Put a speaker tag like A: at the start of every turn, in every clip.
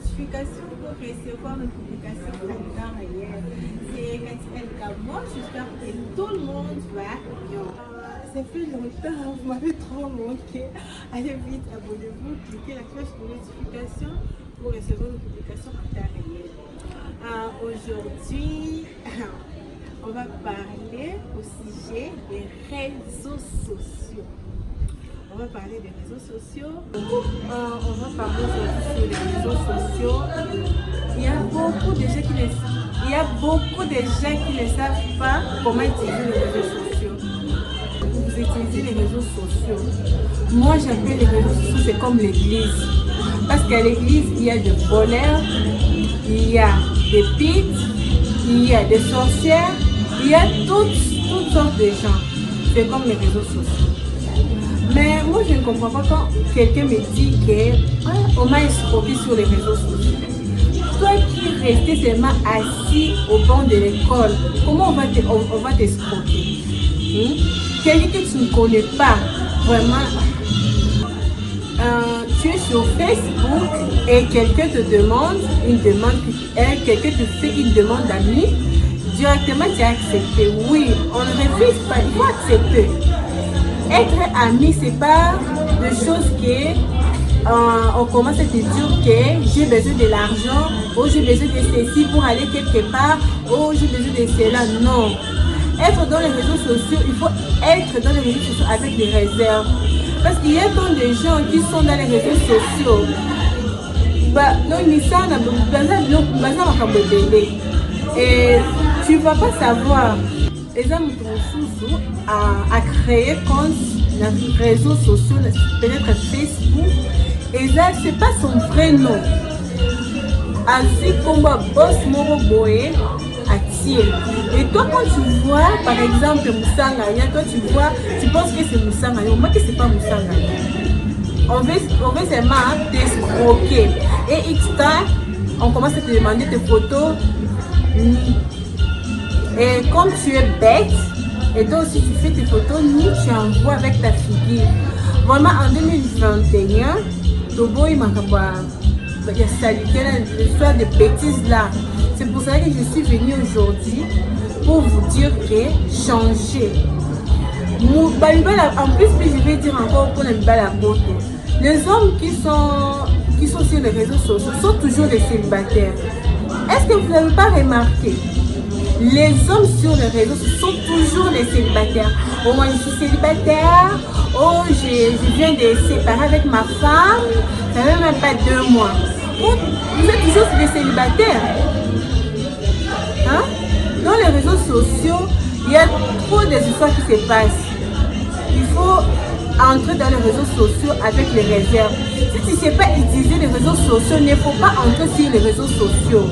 A: notification pour recevoir nos publications en temps réel. C'est Rachel Gabon, j'espère que tout le monde va bien. Ça fait longtemps, vous m'avez trop manqué. Allez vite, abonnez-vous, cliquez la cloche de notification pour recevoir nos publications en temps réel. Aujourd'hui, on va parler au sujet des réseaux sociaux. On va parler des réseaux sociaux. On va parler aujourd'hui sur les réseaux sociaux. Il y a beaucoup de gens qui ne savent pas comment utiliser les réseaux sociaux. Vous utilisez les réseaux sociaux. Moi, j'appelle les réseaux sociaux, c'est comme l'église. Parce qu'à l'église, il y a des voleurs, il y a des putes, il y a des sorcières, il y a toutes sortes de gens. C'est comme les réseaux sociaux. Mais moi, je ne comprends pas quand quelqu'un me dit qu'on m'a escroqué sur les réseaux sociaux. Toi qui restais seulement assis au banc de l'école, comment on va t'escroquer? Quelqu'un que tu ne connais pas, vraiment. Tu es sur Facebook et quelqu'un te demande quelqu'un te fait une demande d'amis, directement tu as accepté. Oui, on ne refuse pas, il faut accepter. Être ami, c'est pas de choses on commence à te dire que j'ai besoin de l'argent, ou j'ai besoin de ceci pour aller quelque part, ou j'ai besoin de cela. Non. Être dans les réseaux sociaux, il faut être dans les réseaux sociaux avec des réserves. Parce qu'il y a tant de gens qui sont dans les réseaux sociaux. Et tu ne vas pas savoir. Les hommes à créer compte dans les réseaux sociaux, peut-être Facebook. Et ça, ce n'est pas son vrai nom. Ainsi comme Boss Moro Boé à Thiel. Et toi, quand tu vois, par exemple, Moussangaya, toi tu vois, tu penses que c'est Moussangaya. Moi, que ce n'est pas Moussangaya. On veut seulement t'escroquer. Et X-Temps, on commence à te demander tes photos. Et comme tu es bête, et donc si tu fais tes photos, tu envoies avec ta figure. Vraiment en 2021, Tobo il m'a l'histoire de bêtises là. C'est pour ça que je suis venue aujourd'hui pour vous dire que changez. En plus, je vais dire encore pour la beauté. Les hommes qui sont sur les réseaux sociaux sont toujours des célibataires. Est-ce que vous n'avez pas remarqué? Les hommes sur les réseaux sont toujours les célibataires. Oh, moi je suis célibataire. Oh, je viens de séparer avec ma femme. Ça fait même pas 2 mois. Vous êtes toujours des célibataires. Hein? Dans les réseaux sociaux, il y a trop d'histoires qui se passent. Il faut entrer dans les réseaux sociaux avec les réserves. Si tu ne sais pas utiliser les réseaux sociaux, il ne faut pas entrer sur les réseaux sociaux.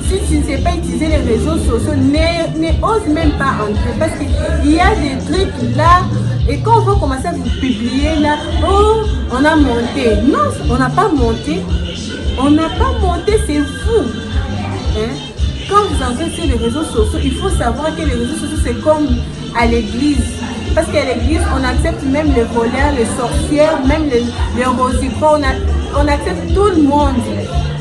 A: Si tu ne sais pas utiliser les réseaux sociaux, n'ose même pas entrer parce qu'il y a des trucs là et quand on va commencer à vous publier là, oh, on a monté. Non, on n'a pas monté. On n'a pas monté, c'est fou. Hein? Quand vous entrez sur les réseaux sociaux, il faut savoir que les réseaux sociaux c'est comme à l'église. Parce qu'à l'église, on accepte même les voleurs, les sorcières, même les rosicons. On accepte tout le monde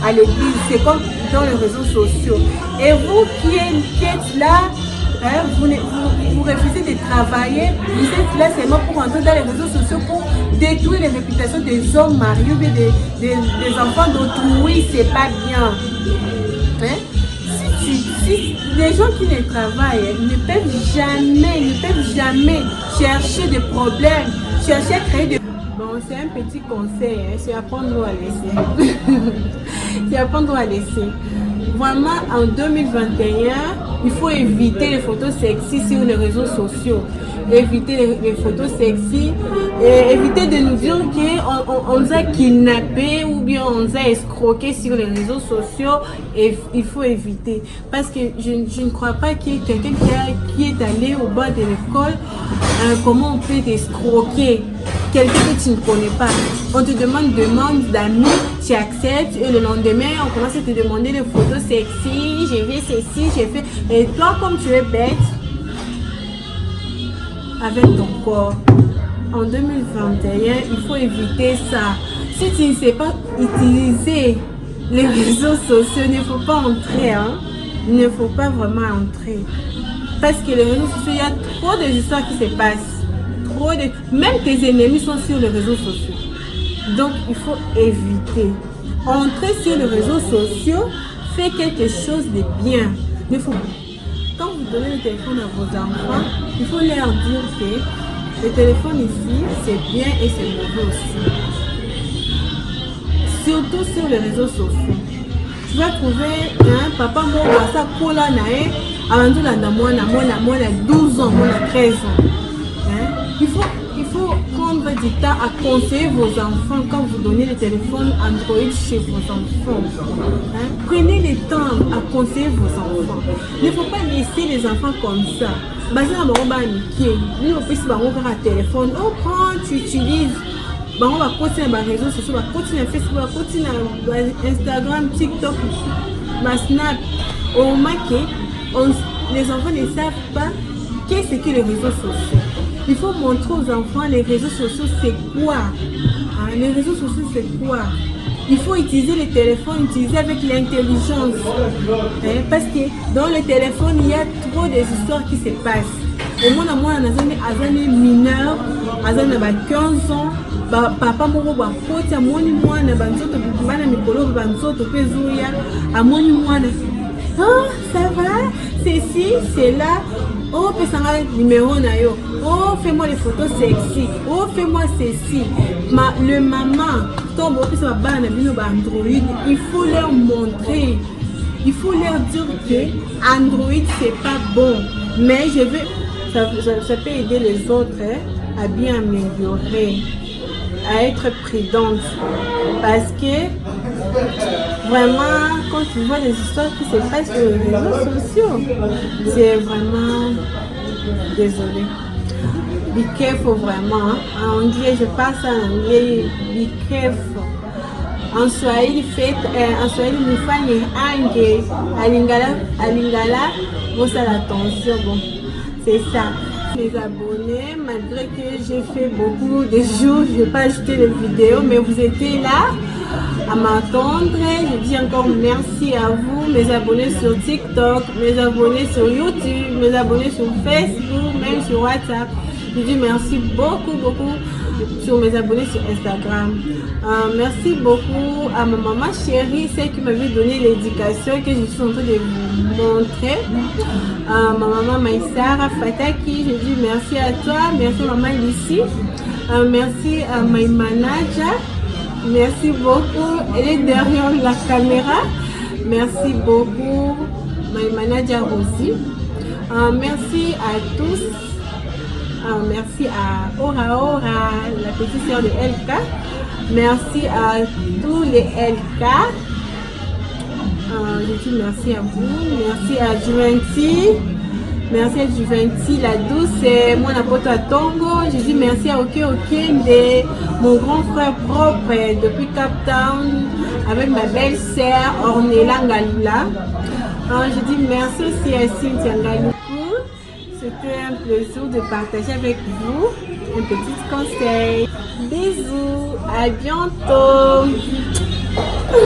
A: à l'église. C'est comme dans les réseaux sociaux. Et vous qui êtes là, hein, vous refusez de travailler, vous êtes là seulement pour entrer dans les réseaux sociaux pour détruire les réputations des hommes mariés, des enfants d'autrui, c'est pas bien. Hein? Si les gens qui ne travaillent ne peuvent jamais chercher des problèmes, chercher à créer des... Bon, c'est un petit conseil, hein, c'est apprendre à laisser. C'est apprendre à laisser. Vraiment, en 2021, il faut éviter les photos sexy sur les réseaux sociaux. Éviter les photos sexy. Et éviter de nous dire qu'on nous a kidnappés ou bien on nous a escroqués sur les réseaux sociaux. Et il faut éviter. Parce que je ne crois pas qu'il y ait quelqu'un qui est allé au bas de l'école. Comment on peut t'escroquer? Quelqu'un que tu ne connais pas. On te demande d'amis, tu acceptes et le lendemain on commence à te demander des photos sexy, j'ai fait ceci, j'ai fait... Et toi comme tu es bête, avec ton corps, en 2021, il faut éviter ça. Si tu ne sais pas utiliser les réseaux sociaux, il ne faut pas entrer, hein. Il ne faut pas vraiment entrer. Parce que les réseaux sociaux, il y a trop d'histoires qui se passent. Même tes ennemis sont sur les réseaux sociaux. Donc, il faut éviter. Entrer sur les réseaux sociaux, fait quelque chose de bien. Il faut... Quand vous donnez le téléphone à vos enfants, il faut leur dire que le téléphone ici, c'est bien et c'est mauvais aussi. Surtout sur les réseaux sociaux. Tu vas trouver un papa moi ça cola nae avant tout la moi 12 ans, moi 13 ans. Il faut prendre du temps à conseiller vos enfants quand vous donnez le téléphone Android chez vos enfants. Prenez le temps à conseiller vos enfants. Il ne faut pas laisser les enfants comme ça. Basé à mon nous on peut se barrer un téléphone. Oh, prends, tu utilises. On va continuer les réseaux sociaux, on va continuer Facebook, on va continuer Instagram, TikTok, Snap. Au moment que les enfants ne savent pas qu'est-ce que les réseaux sociaux. Il faut montrer aux enfants les réseaux sociaux c'est quoi. Les réseaux sociaux c'est quoi. Il faut utiliser les téléphones, utiliser avec l'intelligence. Parce que dans le téléphone, il y a trop d'histoires qui se passent. Au moins, on a des mineurs, on a 15 ans. Papa moko ba koti amoni mwana banzoto bana mikolo banzoto pezuya amoni mwana oh ça va ceci c'est là oh pesanga numéro na yo oh fais-moi les photos sexy oh fais-moi ceci le maman tombe au pisa bana bino ba Android il faut leur montrer il faut leur dire que Android c'est pas bon mais je veux ça peut aider les autres à bien améliorer à être prudente parce que vraiment quand tu vois les histoires qui se passent sur les réseaux sociaux c'est vraiment désolé be careful vraiment en anglais je passe en anglais be careful en Swahili fait en Swahili mufanye ange alingala vous à l'attention bon c'est ça. Mes abonnés, malgré que j'ai fait beaucoup de jours, je n'ai pas ajouté les vidéos, mais vous étiez là à m'attendre. Je dis encore merci à vous, mes abonnés sur TikTok, mes abonnés sur YouTube, mes abonnés sur Facebook, même sur WhatsApp. Je dis merci beaucoup sur mes abonnés sur Instagram. Merci beaucoup à ma maman chérie, celle qui m'avait donné l'éducation que je suis en train de vous montrer. Ma maman Maïsara Fataki, je dis merci à toi, merci maman Lucie, merci à my manager, merci beaucoup, elle est derrière la caméra, merci beaucoup my manager aussi, merci à tous. Merci à Ora, la petite sœur de LK. Merci à tous les LK. Je dis merci à vous. Merci à Juventy. Merci à Juventy, la douce. C'est mon apôtre à Tongo. Je dis merci à Oké de mon grand frère propre depuis Cap Town. Avec ma belle-sœur Ornella Ngalula. Je dis merci aussi à Cynthia Ngalou. C'était un plaisir de partager avec vous un petit conseil. Bisous, à bientôt.